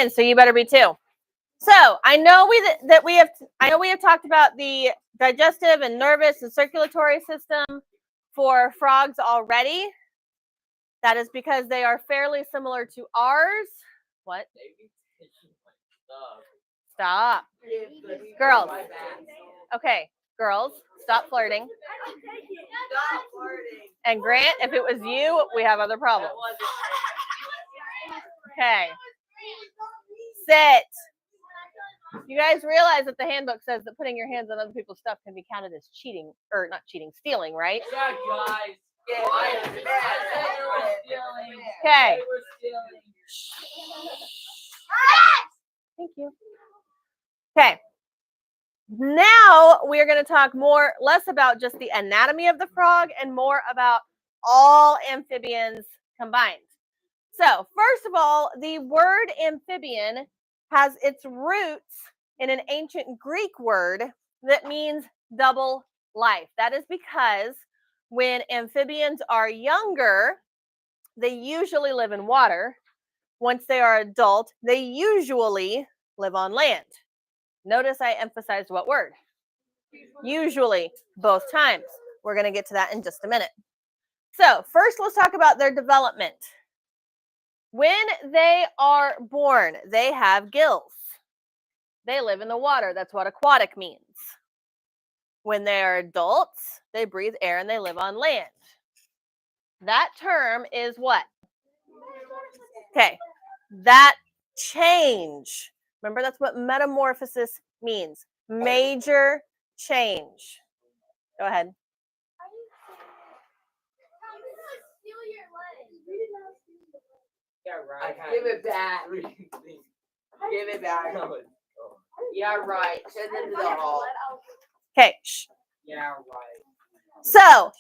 So you better be too. So I know we have talked about the digestive and nervous and circulatory system for frogs already. That is because they are fairly similar to ours. What? Stop. Girls. Okay, girls, stop flirting. And Grant, if it was you, we have other problems. Okay. Sit. You guys realize that the handbook says that putting your hands on other people's stuff can be counted as cheating, or not cheating, stealing, right? Yeah, guys. Okay. Thank you. Okay. Now we are going to talk less about just the anatomy of the frog and more about all amphibians combined. So first of all, the word amphibian has its roots in an ancient Greek word that means double life. That is because when amphibians are younger, they usually live in water. Once they are adult, they usually live on land. Notice I emphasized what word? Usually, both times. We're going to get to that in just a minute. So first, let's talk about their development. When they are born, they have gills. They live in the water. That's what aquatic means. When they are adults, they breathe air and they live on land. That term is what? Okay, that change. Remember, that's what metamorphosis means. Major change. Go ahead. Yeah, right. Give it back. Give it back. Yeah, right. Send it to the hall. Okay. Yeah, right. So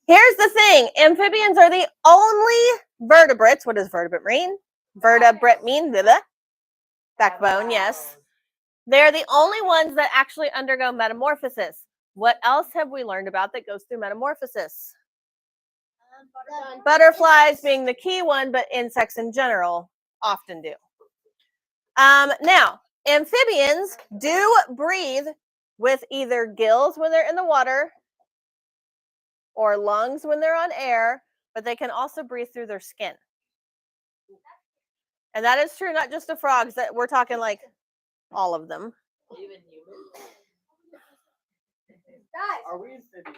here's the thing. Amphibians are the only vertebrates. What does vertebrate mean? Vertebrate mean backbone, yes. They're the only ones that actually undergo metamorphosis. What else have we learned about that goes through metamorphosis? Butterflies being the key one, but insects in general often do. Now, amphibians do breathe with either gills when they're in the water or lungs when they're on air, but they can also breathe through their skin. And that is true not just of frogs, that we're talking like all of them. Even humans. Are we amphibians?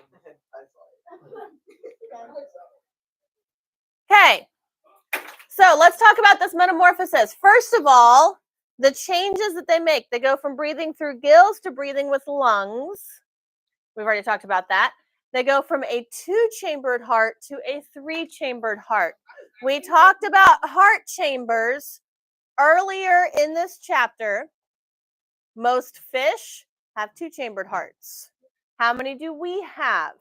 Okay, so let's talk about this metamorphosis. First of all, the changes that they make. They go from breathing through gills to breathing with lungs. We've already talked about that. They go from a 2-chambered heart to a 3-chambered heart. We talked about heart chambers earlier in this chapter. Most fish have 2-chambered hearts. How many do we have?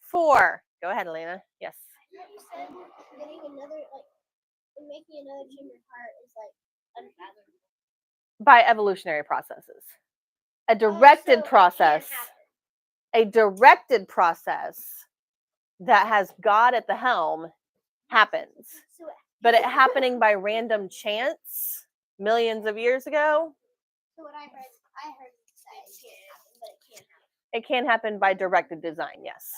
4. Go ahead, Elena. Yes. You said making another chambered heart is like unfathomable. By evolutionary processes. A directed process. A directed process that has God at the helm happens. But it happening by random chance millions of years ago. So what I heard that it can't happen, but it can happen. It can happen by directed design, yes.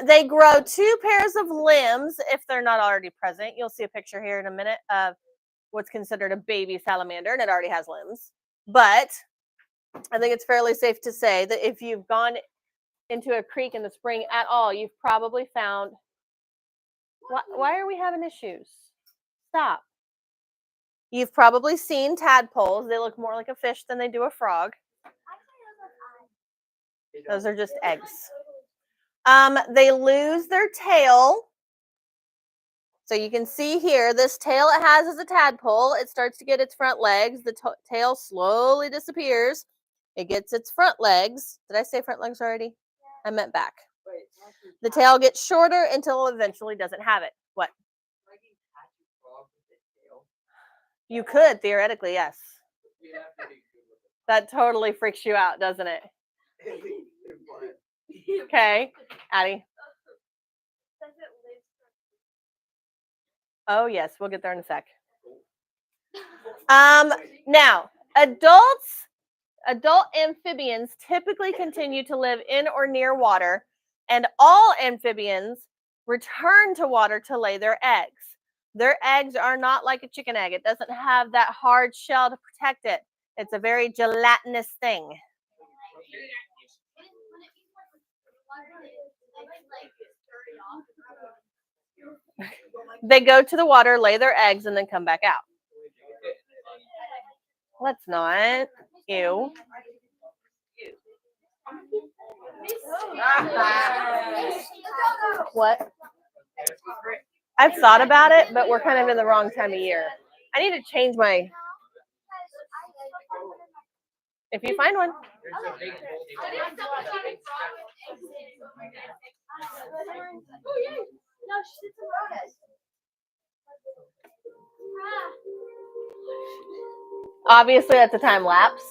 They grow 2 pairs of limbs if they're not already present. You'll see a picture here in a minute of what's considered a baby salamander, and it already has limbs. But I think it's fairly safe to say that if you've gone into a creek in the spring at all, you've probably found... Why are we having issues? Stop. You've probably seen tadpoles. They look more like a fish than they do a frog. Those are just eggs. They lose their tail. So you can see here, this tail it has is a tadpole. It starts to get its front legs. The tail slowly disappears. It gets its front legs. Did I say front legs already? I meant back. The tail gets shorter until it eventually doesn't have it. What? You could, theoretically, yes. That totally freaks you out, doesn't it? Okay, Addie. Oh, yes, we'll get there in a sec. Now, adult amphibians typically continue to live in or near water, and all amphibians return to water to lay their eggs. Their eggs are not like a chicken egg. It doesn't have that hard shell to protect it. It's a very gelatinous thing. They go to the water, lay their eggs, and then come back out. Let's not. Ew. What? I've thought about it, but we're kind of in the wrong time of year. I need to change my. If you find one. Obviously, that's a time lapse.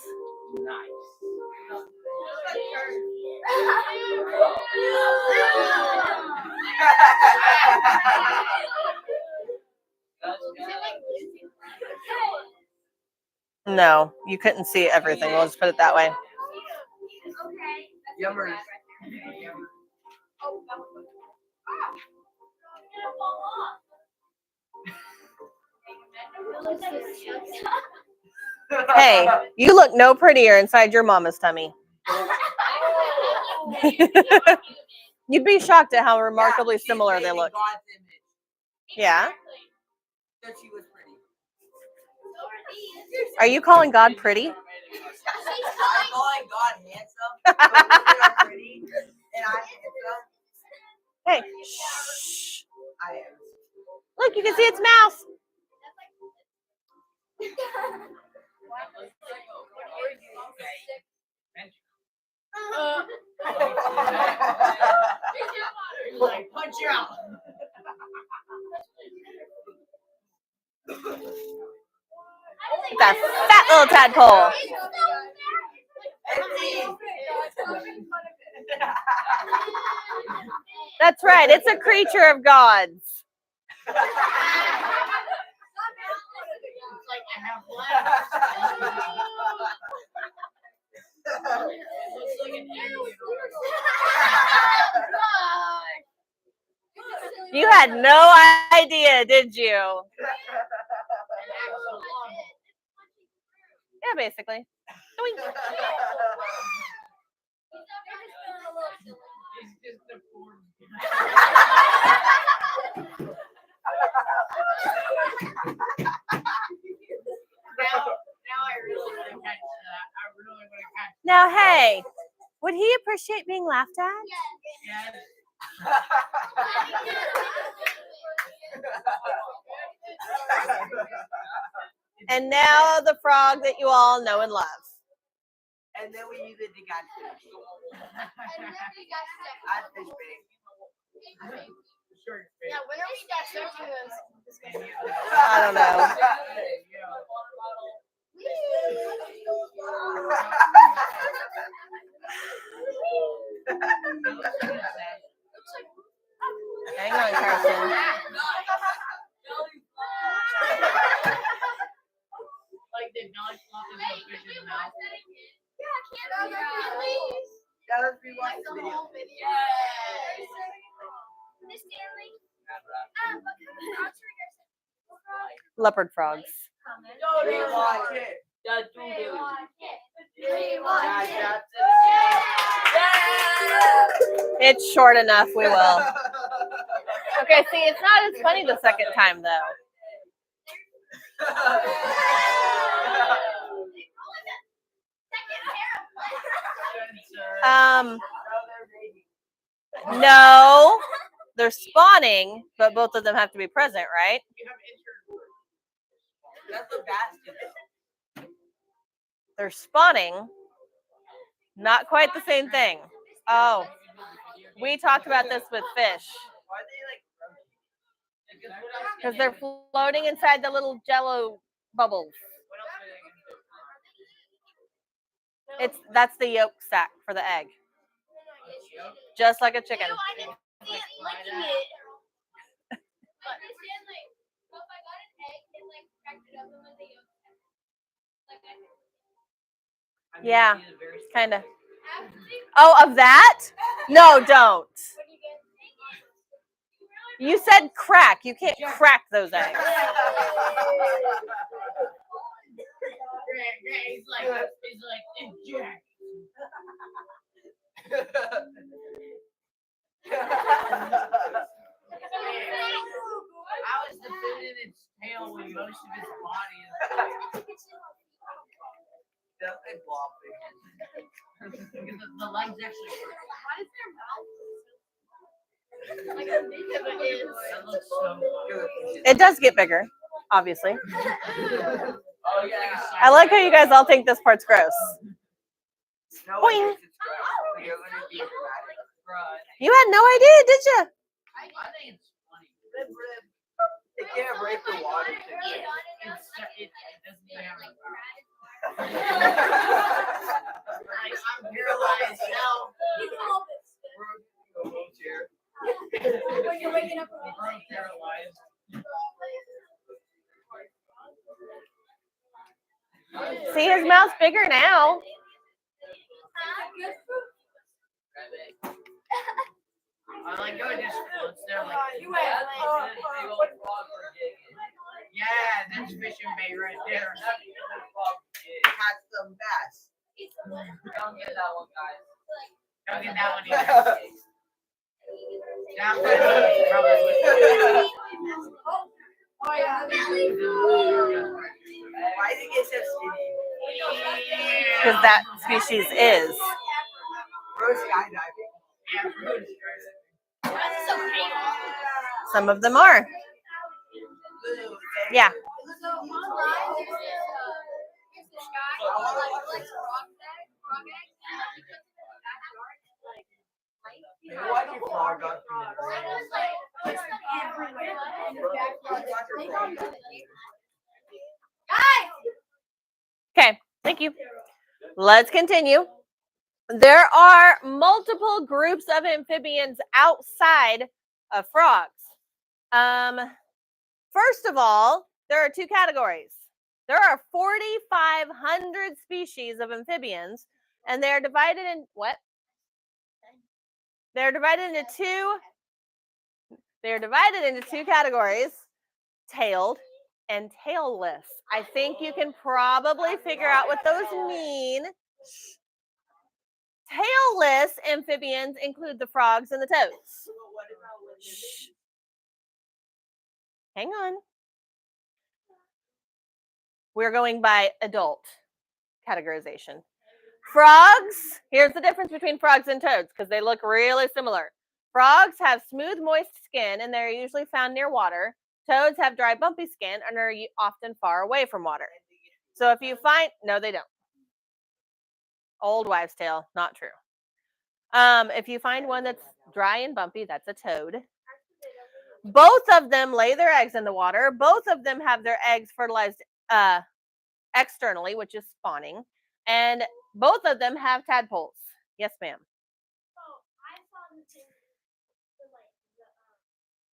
No, you couldn't see everything. We'll just put it that way. Yummers. Hey, you look no prettier inside your mama's tummy. You'd be shocked at how remarkably similar they look. Yeah. That she was pretty. Are you calling God pretty? I'm calling God handsome. But women are pretty, and I'm handsome. Hey. Shh. I am. Look, you can see its mouth. Punch you out. That fat little tadpole. That's right. It's a creature of God's. You had no idea, did you? Yeah, basically. Now, hey, would he appreciate being laughed at? Yes. And now the frog that you all know and love. And then we use it to catch fish. I fish big. Yeah, when are we dissecting this? I don't know. Hang on, Carson. Like the non-flop of the fish's mouth. Yeah, let's rewatch the video. Leopard frogs. Don't rewatch it. Just do it. It's short enough, we will. Okay, see, it's not as funny the second time, though. No, they're spawning, but both of them have to be present, right? That's what bats do. They're spawning, not quite the same thing. Oh, we talked about this with fish. Why are they like? Because they're floating inside the little jello bubbles. That's the yolk sac for the egg. Just like a chicken. Yeah, kind of. Oh, of that? No, don't. You said crack. You can't crack those eggs. He's like, inject. How is the fin in its tail when most of its body is definitely flopping? Because the legs actually work. Why is their mouth Like a big of it is. That looks so good. It does get bigger, obviously. Oh yeah. I like how you guys all think this part's gross. No, Boing. it's gross. You're gonna be dramatic. You had no idea, did you? I think it's funny. It can't break the water. It doesn't even have I'm paralyzed now. You can hold it. We're in a wheelchair. When you're waking up. I'm paralyzed. See, his mouth's bigger now. I like how it just floats there like You went. yeah, that's fishing bait right there. Catch some bass. Don't get that one, guys. Don't get that one either. That one probably. Oh yeah. Why did it get so skinny? Because that species is. Bro, skydiving. Yeah, bro, skydiving. Some of them are. Yeah. Why do frog got Okay, thank you. Let's continue. There are multiple groups of amphibians outside of frogs. First of all, there are two categories. There are 4,500 species of amphibians, and they're divided in what? They're divided into two categories: tailed and tailless. I think you can probably figure out what those mean. Tailless amphibians include the frogs and the toads. Shh. Hang on. We're going by adult categorization. Frogs, here's the difference between frogs and toads because they look really similar. Frogs have smooth, moist skin and they're usually found near water. Toads have dry, bumpy skin and are often far away from water. So if you find, no, they don't. Old wives' tale, not true. If you find one that's dry and bumpy, that's a toad. Both of them lay their eggs in the water. Both of them have their eggs fertilized externally, which is spawning. And both of them have tadpoles. Yes, ma'am. I saw the thing,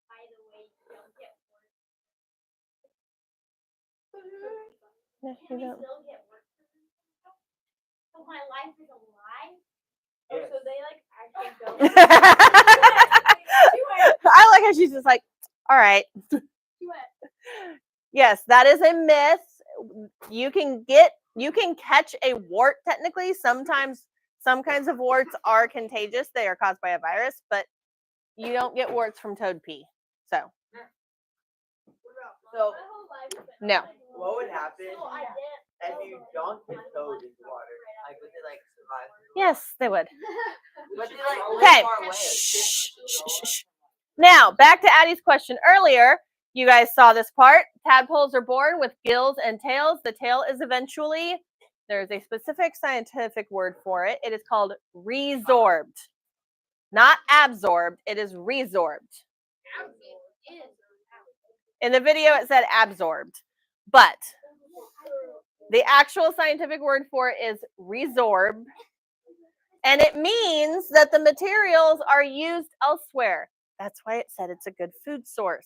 by the way, don't get work. No, Can you we don't. still get work? So my life is a lie? Oh, so they like actually go. I like how she's just like, all right. Yes, that is a myth. You can catch a wart technically. Sometimes some kinds of warts are contagious. They are caused by a virus, but you don't get warts from toad pee. So no. What would happen if you dunked a toad into water? Like, would they like survive? Yes, they would. But they like Okay. far away. Shh. Now, back to Addie's question earlier. You guys saw this part. Tadpoles are born with gills and tails. The tail is eventually, there's a specific scientific word for it. It is called resorbed. Not absorbed. It is resorbed. In the video, it said absorbed. But the actual scientific word for it is resorb. And it means that the materials are used elsewhere. That's why it said it's a good food source.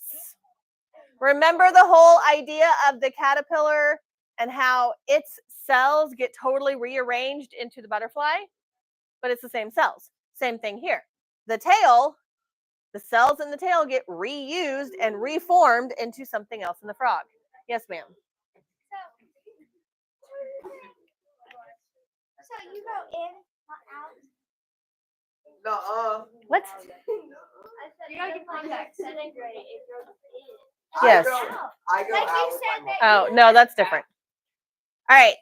Remember the whole idea of the caterpillar and how its cells get totally rearranged into the butterfly, but it's the same cells. Same thing here. The tail, the cells in the tail get reused and reformed into something else in the frog. Yes, ma'am. So you go in, not out. Nuh-uh. What? I said you gotta get contact. Second grade, it goes in. Yes. I go Like out you with said my that Oh, no, that's different. All right.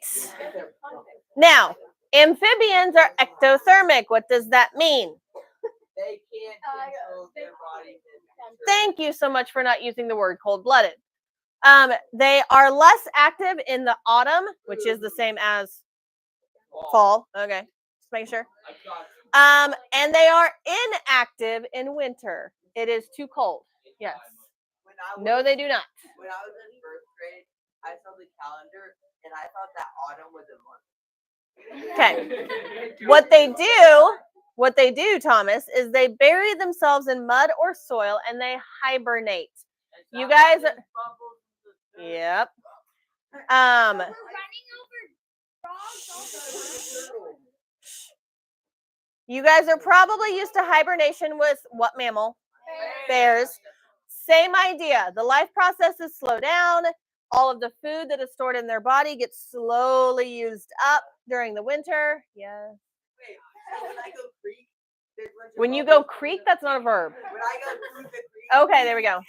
Now, amphibians are ectothermic. What does that mean? They can't control their body temperature. Thank you so much for not using the word cold-blooded. They are less active in the autumn, which is the same as fall. Okay, just make sure. And they are inactive in winter. It is too cold. Yes. No, they do not. When I was in first grade, I saw the calendar and I thought that autumn was a month. Okay. What they do, Thomas, is they bury themselves in mud or soil and they hibernate. You guys are, yep. we're running over frogs all the time. You guys are probably used to hibernation with what mammal? Bears. Same idea. The life processes slow down. All of the food that is stored in their body gets slowly used up during the winter. Yes. Wait, so when I go creek, there's a bunch of When you bubbles. go creek, that's not a verb. When I go through the creek, Okay, there we go.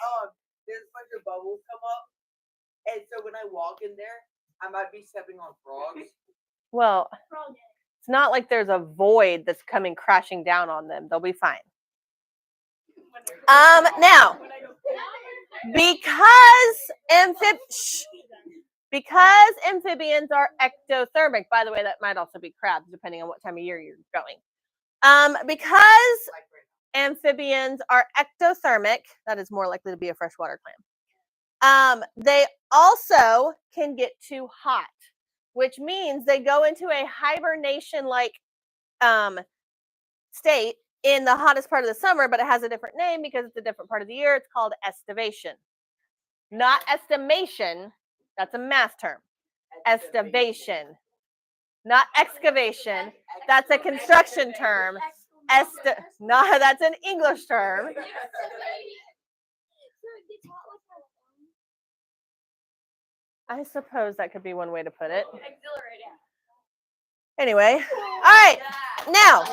there's a bunch of bubbles come up, and so when I walk in there, I might be stepping on frogs. Well, it's not like there's a void that's coming crashing down on them. They'll be fine. Now, because amphibians are ectothermic, by the way, that might also be crabs, depending on what time of year you're going. Because amphibians are ectothermic, that is more likely to be a freshwater clam. They also can get too hot, which means they go into a hibernation-like state in the hottest part of the summer, but it has a different name because it's a different part of the year. It's called estivation. Not estimation. That's a math term. Estivation. Not excavation. That's a construction term. No, that's an English term. I suppose that could be one way to put it. Anyway, all right. Now,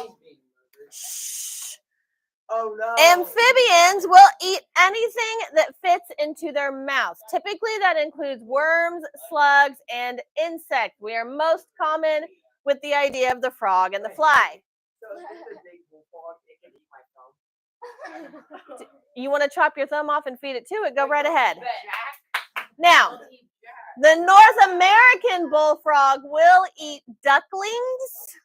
Oh no. amphibians will eat anything that fits into their mouths. Typically, that includes worms, slugs, and insects. We are most common with the idea of the frog and the fly. So if it's a big bullfrog, it can eat my thumb. You want to chop your thumb off and feed it to it? Go right ahead. Now, the North American bullfrog will eat ducklings,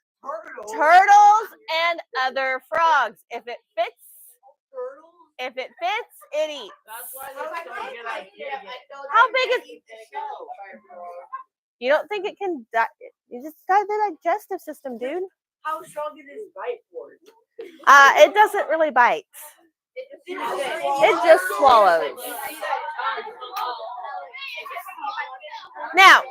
turtles, and other frogs. If it fits, it eats. How big is? You don't think it can? You just got the digestive system, dude. How strong is this bite force? It doesn't really bite. It just swallows. Now,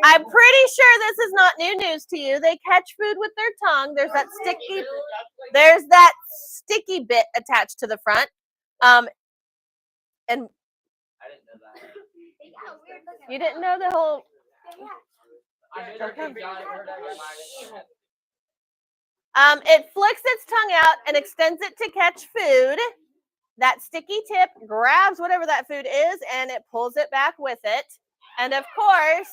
I'm pretty sure this is not new news to you. They catch food with their tongue. There's that sticky bit attached to the front. And I didn't know that. you didn't know the whole. It flicks its tongue out and extends it to catch food. That sticky tip grabs whatever that food is and it pulls it back with it. And of course,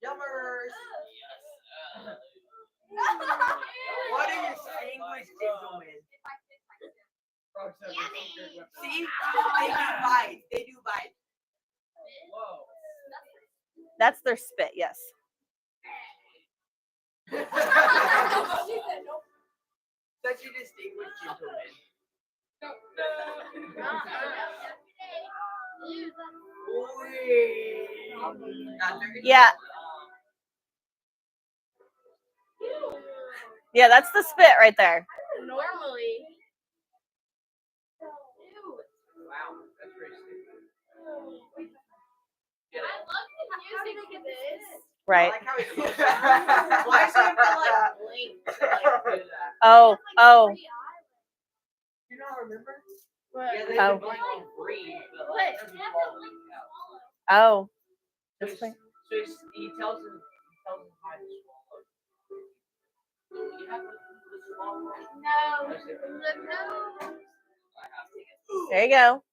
Yummers. What are your English gentlemen? See? They do bite. Whoa. That's their spit, yes. Such a distinguished gentleman. Yeah. Yeah, that's the spit right there. Normally. Wow, that's pretty stupid. I love the music in this. Right. I like how he looks at it. Why does he have to like blink to like do that? Oh, oh, You don't remember? What? Yeah, they Oh. have to blink and breathe, but like doesn't swallow it out. oh. So This way. he tells him how to swallow. You have to swallow. No. No. There you go.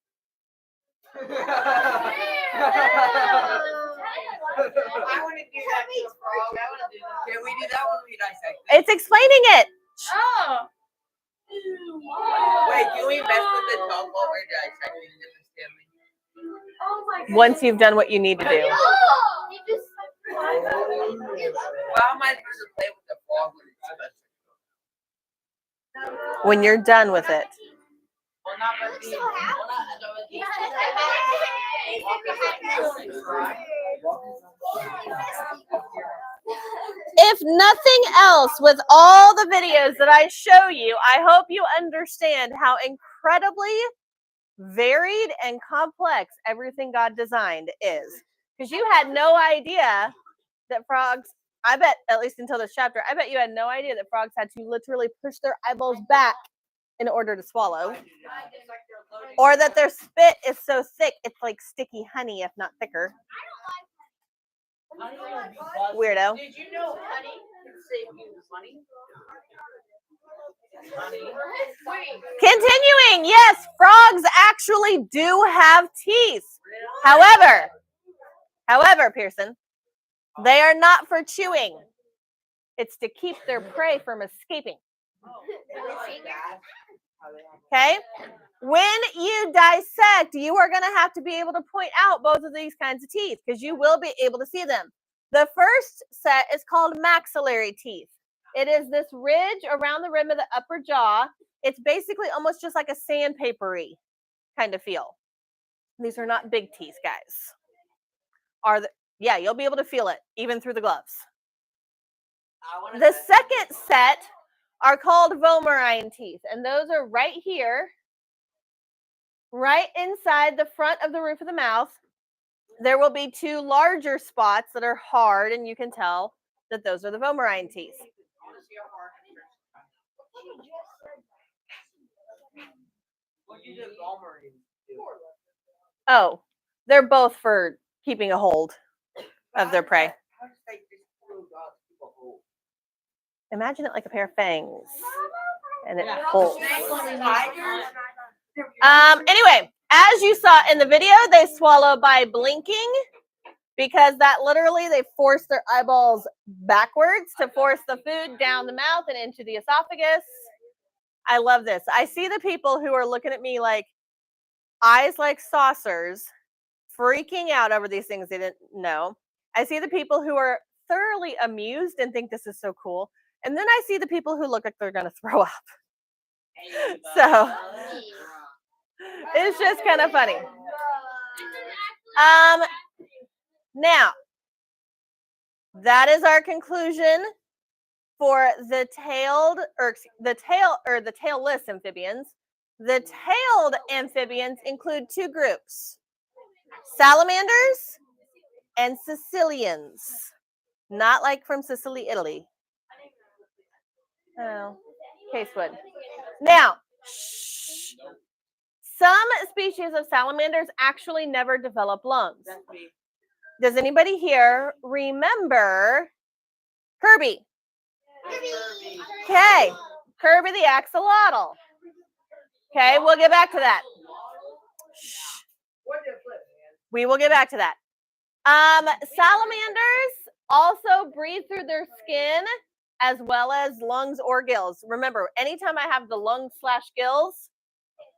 I want to do that to a frog. I want to do that. Can we do that when we dissect it? It's explaining it. Oh. Wait, can we mess with the tongue while we're dissecting the stomach? Oh my god. Once you've done what you need to do. Oh! You just. Well, how am I supposed to play with the frog when it's supposed When you're done with it. Well, not with the. If nothing else, with all the videos that I show you, I hope you understand how incredibly varied and complex everything God designed is. Because you had no idea that frogs, I bet, at least until this chapter, I bet you had no idea that frogs had to literally push their eyeballs back in order to swallow. Or that their spit is so thick, it's like sticky honey, if not thicker. Weirdo. Did you know honey can save you money? Honey. Continuing, yes, frogs actually do have teeth. However, Pearson, they are not for chewing. It's to keep their prey from escaping. Okay? When you dissect, you are going to have to be able to point out both of these kinds of teeth because you will be able to see them. The first set is called maxillary teeth. It is this ridge around the rim of the upper jaw. It's basically almost just like a sandpapery kind of feel. These are not big teeth, guys. Yeah, you'll be able to feel it even through the gloves. The second set are called vomerine teeth, and those are right here, right inside the front of the roof of the mouth. There will be two larger spots that are hard, and you can tell that those are the vomerine teeth. Oh, they're both for keeping a hold of their prey. Imagine it like a pair of fangs, and it holds. Anyway, as you saw in the video, they swallow by blinking because that literally they force their eyeballs backwards to force the food down the mouth and into the esophagus. I love this. I see the people who are looking at me like eyes like saucers, freaking out over these things they didn't know. I see the people who are thoroughly amused and think this is so cool. And then I see the people who look like they're going to throw up. So it's just kind of funny. Now, that is our conclusion for the tailless amphibians. The tailed amphibians include two groups: salamanders and Sicilians. Not like from Sicily, Italy. Oh, Casewood. Now, some species of salamanders actually never develop lungs. Does anybody here remember Kirby? Okay, Kirby the axolotl. Okay, we'll get back to that. We will get back to that. Salamanders also breathe through their skin as well as lungs or gills. Remember, anytime I have the lungs/gills,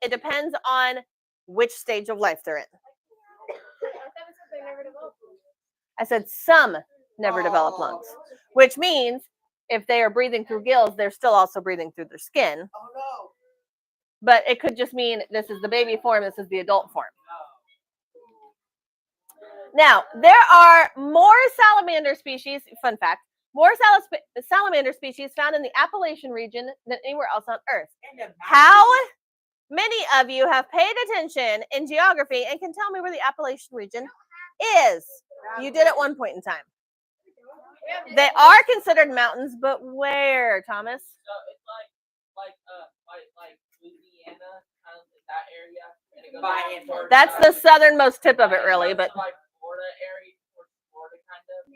it depends on which stage of life they're in. I said some never develop lungs, which means if they are breathing through gills, they're still also breathing through their skin. Oh no. But it could just mean this is the baby form, this is the adult form. Now, there are more salamander species, fun fact, More salamander species found in the Appalachian region than anywhere else on Earth. How many of you have paid attention in geography and can tell me where the Appalachian region is? You did at one point in time. They are considered mountains, but where, Thomas? So it's like Louisiana, kind of that area. And it goes By towards, That's the southernmost tip of it, really, but like Florida area, towards Florida, kind of.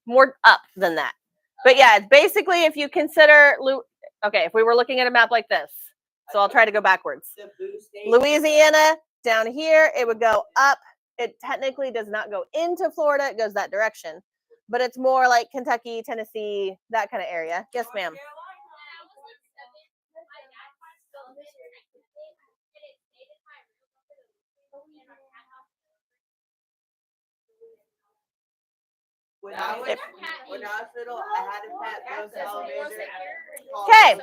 more up than that. But yeah, it's basically if you consider, okay, if we were looking at a map like this, so I'll try to go backwards. Louisiana down here, it would go up. It technically does not go into Florida, it goes that direction. But it's more like Kentucky, Tennessee, that kind of area. Yes, ma'am. When I was little, I had a pet little salamander. Okay.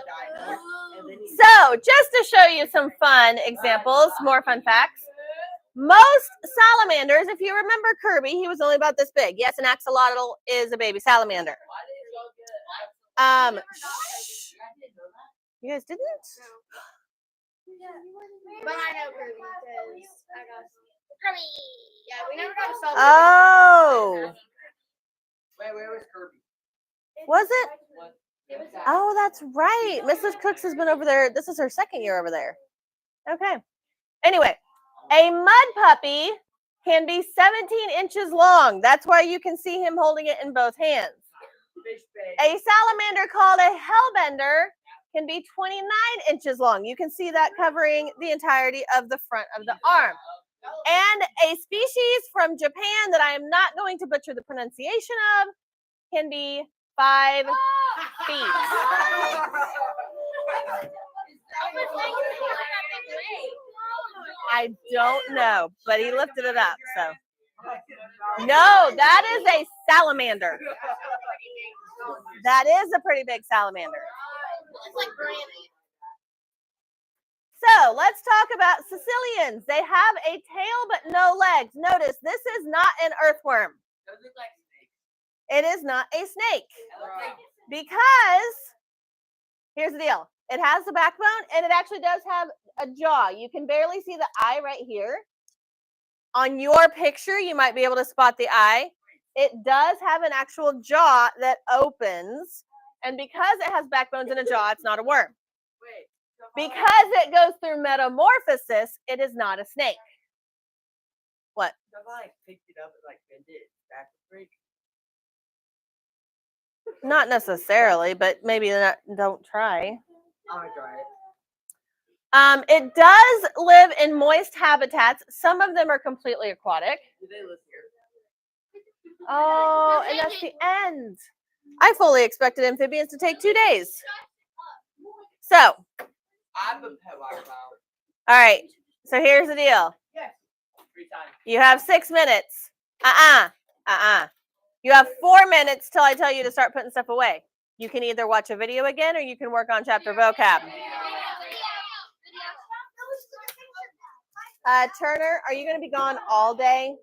So just to show you some fun examples, more fun facts. Most salamanders, if you remember Kirby, he was only about this big. Yes, an axolotl is a baby salamander. You guys didn't? But I know Kirby because I got Kirby. Yeah, we never got to solve Oh, Wait, where was Kirby? was it? Oh, that's right. Mrs. Cooks has been over there. This is her second year over there. Okay. Anyway, a mud puppy can be 17 inches long. That's why you can see him holding it in both hands. A salamander called a hellbender can be 29 inches long. You can see that covering the entirety of the front of the arm. And a species from Japan that I am not going to butcher the pronunciation of can be 5 feet. I don't know, but he lifted it up, so. No, that is a salamander. That is a pretty big salamander. So let's talk about caecilians. They have a tail but no legs. Notice this is not an earthworm. Those look like snakes. It is not a snake because here's the deal. It has the backbone and it actually does have a jaw. You can barely see the eye right here. On your picture, you might be able to spot the eye. It does have an actual jaw that opens, and because it has backbones and a jaw, it's not a worm. Because it goes through metamorphosis, it is not a snake. What? If I picked it up and bend it back to break. Not necessarily, but maybe don't try. I'm gonna try it. It does live in moist habitats. Some of them are completely aquatic. Do they live here? Oh, and that's the end. I fully expected amphibians to take 2 days. So, I'm a pet wild. all right. So here's the deal. Yes. 3 times. You have 6 minutes. You have 4 minutes till I tell you to start putting stuff away. You can either watch a video again or you can work on chapter vocab. Turner, are you going to be gone all day?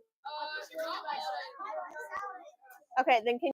Okay, then can